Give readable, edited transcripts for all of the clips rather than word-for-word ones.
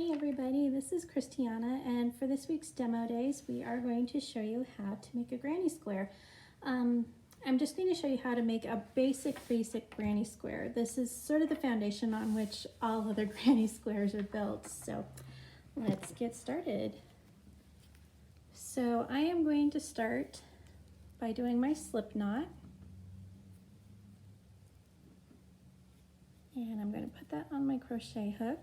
Hi everybody, this is Christiana, and for this week's demo days we are going to show you how to make a granny square. I'm just going to show you how to make a basic granny square. This is sort of the foundation on which all other granny squares are built, so let's get started. So I am going to start by doing my slip knot, and I'm going to put that on my crochet hook.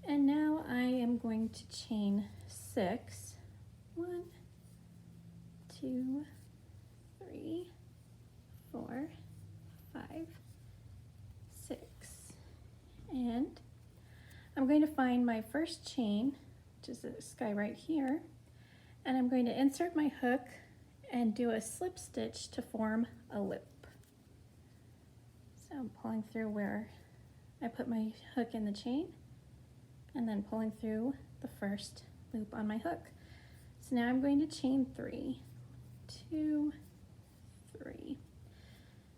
And now I am going to chain 6. 1, 2, 3, 4, 5, 6. And I'm going to find my first chain, which is this guy right here, and I'm going to insert my hook and do a slip stitch to form a loop. So I'm pulling through where I put my hook in the chain, and then pulling through the first loop on my hook. So now I'm going to chain 3, 2, 3.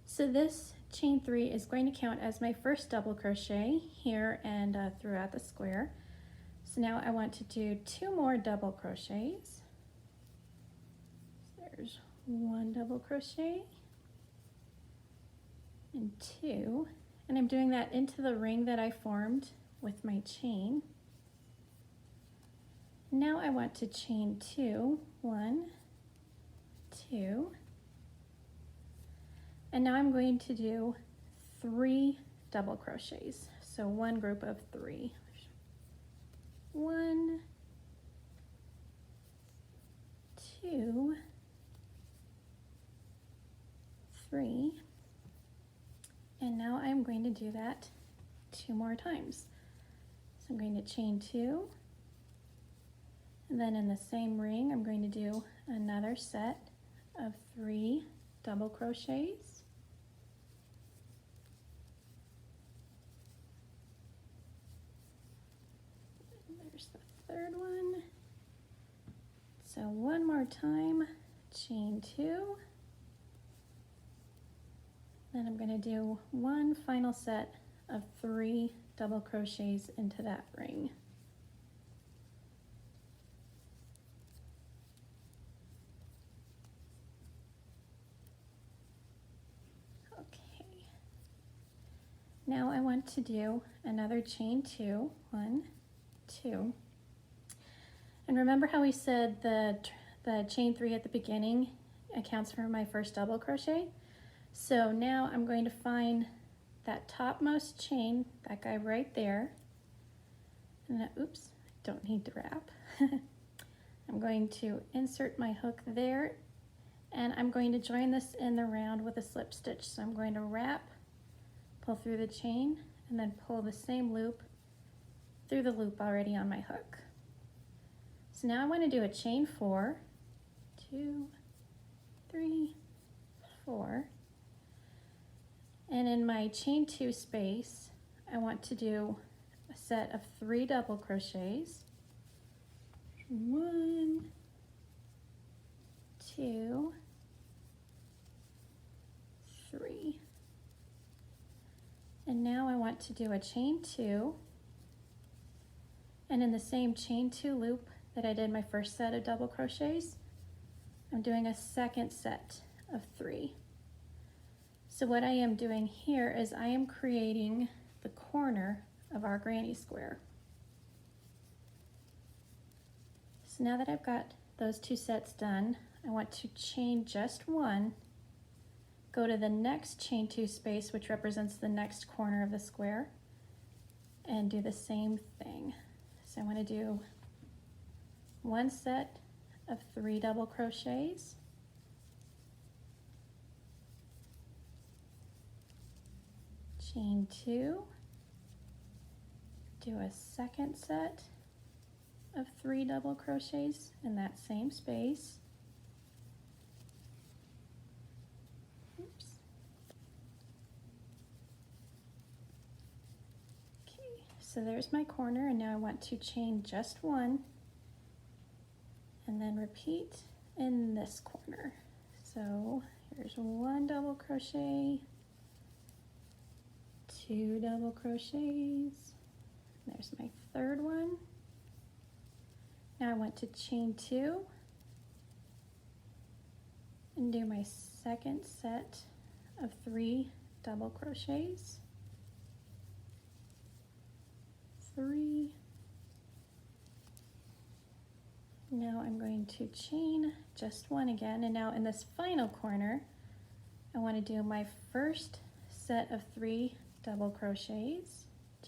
So this chain 3 is going to count as my first double crochet here and throughout the square. So now I want to do 2 more double crochets. So there's 1 double crochet and 2, and I'm doing that into the ring that I formed with my chain. Now I want to chain 2, 1, 2, and now I'm going to do 3 double crochets. So one group of 3. 1, 2, 3, and now I'm going to do that 2 more times. So I'm going to chain 2, and then in the same ring I'm going to do another set of 3 double crochets. And there's the third one. So one more time, chain 2. Then I'm going to do one final set of 3 double crochets into that ring. Okay. Now I want to do another chain 2, 1, 2. And remember how we said the chain 3 at the beginning accounts for my first double crochet? So now I'm going to find that topmost chain, that guy right there, and oops, don't need to wrap. I'm going to insert my hook there, and I'm going to join this in the round with a slip stitch. So I'm going to wrap, pull through the chain, and then pull the same loop through the loop already on my hook. So now I want to do a chain 4, 2, 3, 4. And in my chain 2 space, I want to do a set of 3 double crochets. 1, 2, 3. And now I want to do a chain 2. And in the same chain 2 loop that I did my first set of double crochets, I'm doing a second set of 3. So what I am doing here is I am creating the corner of our granny square. So now that I've got those 2 sets done, I want to chain just 1, go to the next chain 2 space, which represents the next corner of the square, and do the same thing. So I want to do 1 set of 3 double crochets, chain 2, do a second set of 3 double crochets in that same space. Oops. Okay, so there's my corner, and now I want to chain just 1 and then repeat in this corner. So here's 1 double crochet, 2 double crochets, there's my third one. Now I want to chain 2 and do my second set of 3 double crochets. 3. Now I'm going to chain just 1 again, and now in this final corner I want to do my first set of 3 double crochets.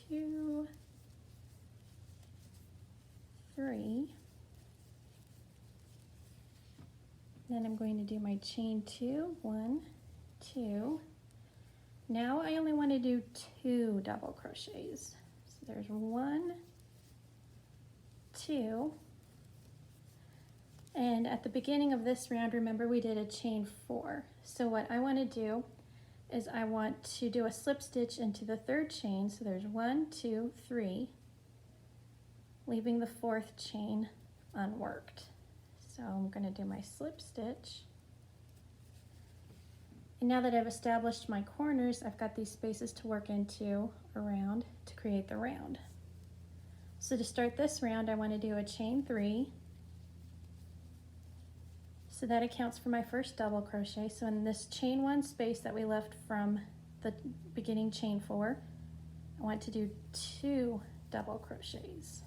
2, 3. Then I'm going to do my chain 2, 1, 2. Now I only want to do 2 double crochets. So there's 1, 2. And at the beginning of this round, remember we did a chain 4. So what I want to do is I want to do a slip stitch into the 3rd chain. So there's 1, 2, 3, leaving the 4th chain unworked. So I'm going to do my slip stitch. And now that I've established my corners, I've got these spaces to work into around to create the round. So to start this round, I want to do a chain 3. So that accounts for my first double crochet. So in this chain 1 space that we left from the beginning chain 4, I want to do 2 double crochets.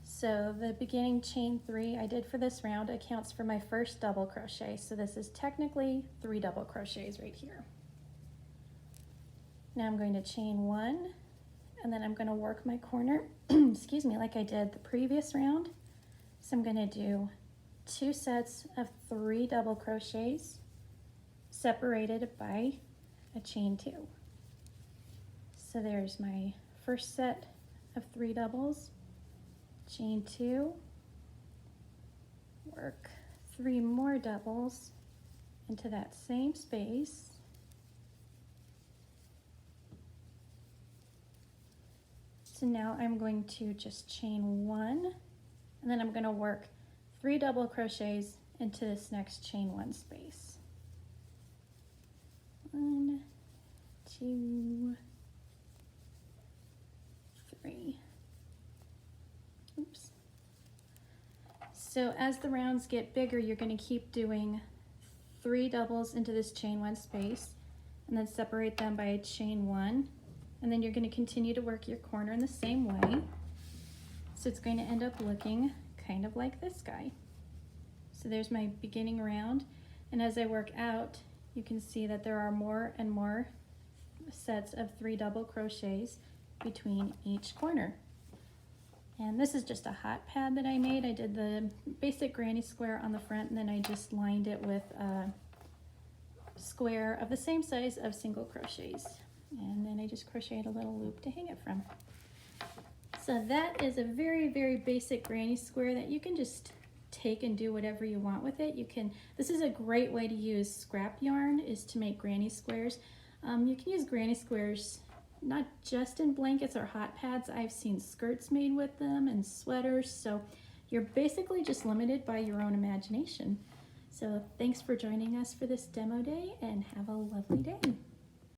So the beginning chain 3 I did for this round accounts for my first double crochet. So this is technically 3 double crochets right here. Now I'm going to chain 1, and then I'm going to work my corner, excuse me, like I did the previous round. So I'm going to do 2 sets of 3 double crochets separated by a chain 2. So there's my first set of 3 doubles, chain 2, work 3 more doubles into that same space, so now I'm going to just chain 1, and then I'm going to work 3 double crochets into this next chain 1 space. 1, 2, 3. Oops. So as the rounds get bigger, you're going to keep doing 3 doubles into this chain 1 space, and then separate them by a chain 1, and then you're going to continue to work your corner in the same way. So it's going to end up looking kind of like this guy. So there's my beginning round, and as I work out, you can see that there are more and more sets of 3 double crochets between each corner. And this is just a hot pad that I made. I did the basic granny square on the front, and then I just lined it with a square of the same size of single crochets. And then I just crocheted a little loop to hang it from. So that is a very, very basic granny square that you can just take and do whatever you want with it. This is a great way to use scrap yarn, is to make granny squares. You can use granny squares not just in blankets or hot pads. I've seen skirts made with them and sweaters. So you're basically just limited by your own imagination. So thanks for joining us for this demo day, and have a lovely day.